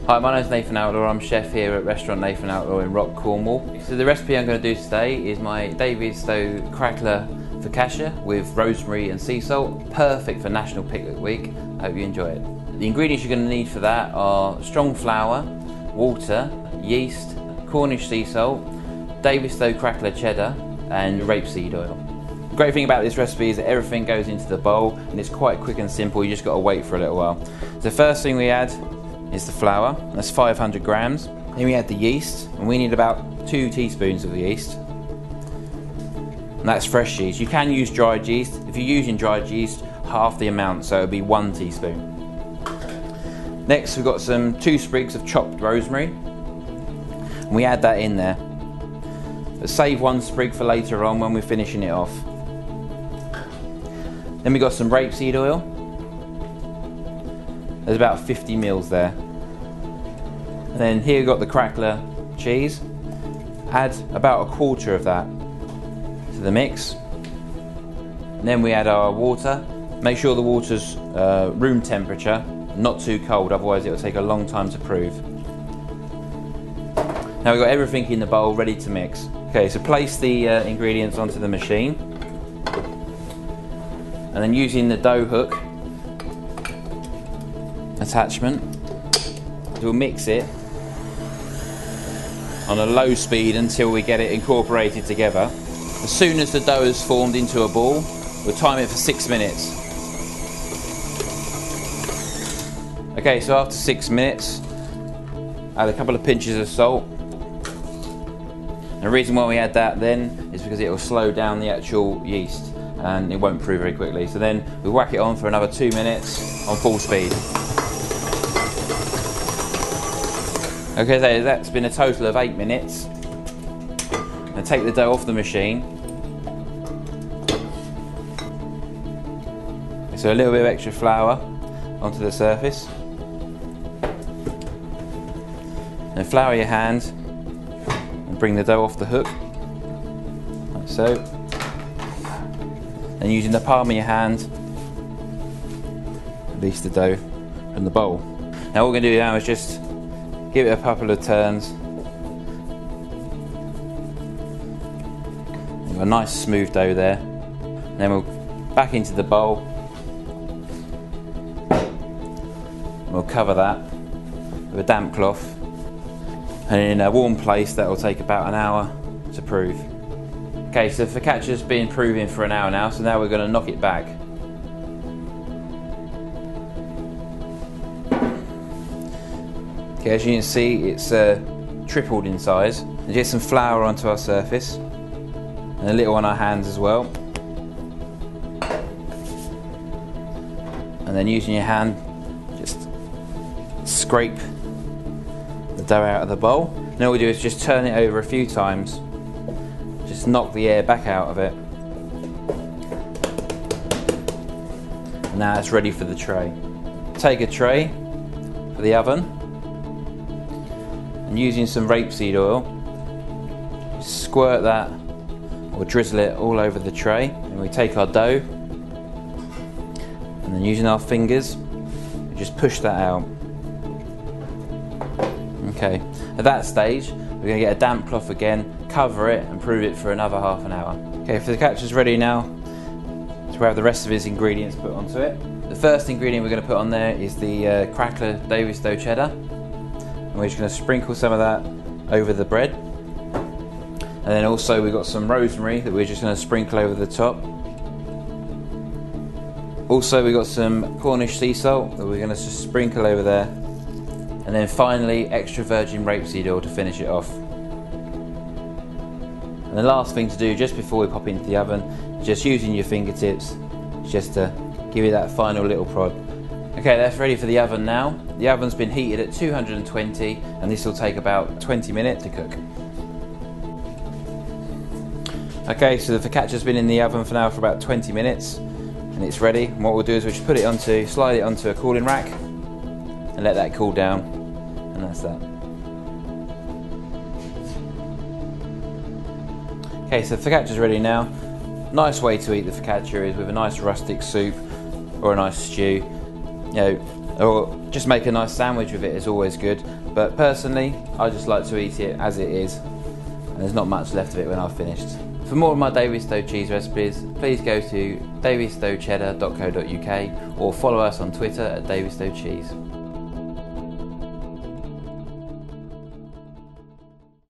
Hi, my name is Nathan Outlaw. I'm chef here at restaurant Nathan Outlaw in Rock, Cornwall. So the recipe I'm going to do today is my Davidstow Crackler Foccacia with rosemary and sea salt. Perfect for National Picnic Week. I hope you enjoy it. The ingredients you're going to need for that are strong flour, water, yeast, Cornish sea salt, Davidstow Crackler Cheddar and rapeseed oil. The great thing about this recipe is that everything goes into the bowl and it's quite quick and simple. You just got to wait for a little while. So the first thing we add is the flour. That's 500 grams. Then we add the yeast, and we need about 2 teaspoons of the yeast. And that's fresh yeast. You can use dried yeast. If you're using dried yeast, half the amount, so it would be 1 teaspoon. Next, we've got 2 sprigs of chopped rosemary, and we add that in there. But save 1 sprig for later on when we're finishing it off. Then we've got some rapeseed oil. There's about 50 mils there. And then here we've got the crackler cheese. Add about 1/4 of that to the mix. And then we add our water. Make sure the water's room temperature, not too cold, otherwise it will take a long time to prove. Now we've got everything in the bowl ready to mix. Okay, so place the ingredients onto the machine. And then using the dough hook attachment, we'll mix it on a low speed until we get it incorporated together. As soon as the dough is formed into a ball, we'll time it for 6 minutes. Okay, so after 6 minutes, add a couple of pinches of salt. And the reason why we add that then is because it will slow down the actual yeast and it won't prove very quickly. So then we whack it on for another 2 minutes on full speed. Okay, so that's been a total of 8 minutes. Now take the dough off the machine. So a little bit of extra flour onto the surface. Then flour your hand and bring the dough off the hook, like so. And using the palm of your hand, release the dough from the bowl. Now what we're going to do now is just give it a couple of turns. We've got a nice smooth dough there. And then we'll back into the bowl. We'll cover that with a damp cloth. And in a warm place that will take about an hour to prove. Okay, so the focaccia's been proving for an hour now, so now we're going to knock it back. Okay, as you can see, it's tripled in size. And get some flour onto our surface, and a little on our hands as well. And then using your hand, just scrape the dough out of the bowl. And all we do is just turn it over a few times. Just knock the air back out of it. And now it's ready for the tray. Take a tray for the oven. And using some rapeseed oil, squirt that or drizzle it all over the tray. And we take our dough and then using our fingers, we just push that out. Okay, at that stage we're going to get a damp cloth again, cover it and prove it for another half an hour. Okay, the focaccia's ready now to have the rest of his ingredients put onto it. The first ingredient we're going to put on there is the Crackler Davidstow Cheddar. We're just going to sprinkle some of that over the bread. And then also we've got some rosemary that we're just going to sprinkle over the top. Also we've got some Cornish sea salt that we're going to just sprinkle over there. And then finally extra virgin rapeseed oil to finish it off. And the last thing to do just before we pop into the oven is just using your fingertips just to give it that final little prod. Okay, that's ready for the oven now. The oven's been heated at 220 and this will take about 20 minutes to cook. Okay, so the focaccia's been in the oven for now for about 20 minutes and it's ready. And what we'll do is we'll just put it slide it onto a cooling rack and let that cool down, and that's that. Okay, so the focaccia's ready now. nice way to eat the focaccia is with a nice rustic soup or a nice stew, you know, or just make a nice sandwich with it is always good. But personally, I just like to eat it as it is, and there's not much left of it when I've finished. For more of my Davidstow cheese recipes, please go to davidstowcheddar.co.uk or follow us on Twitter at Davidstow Cheese.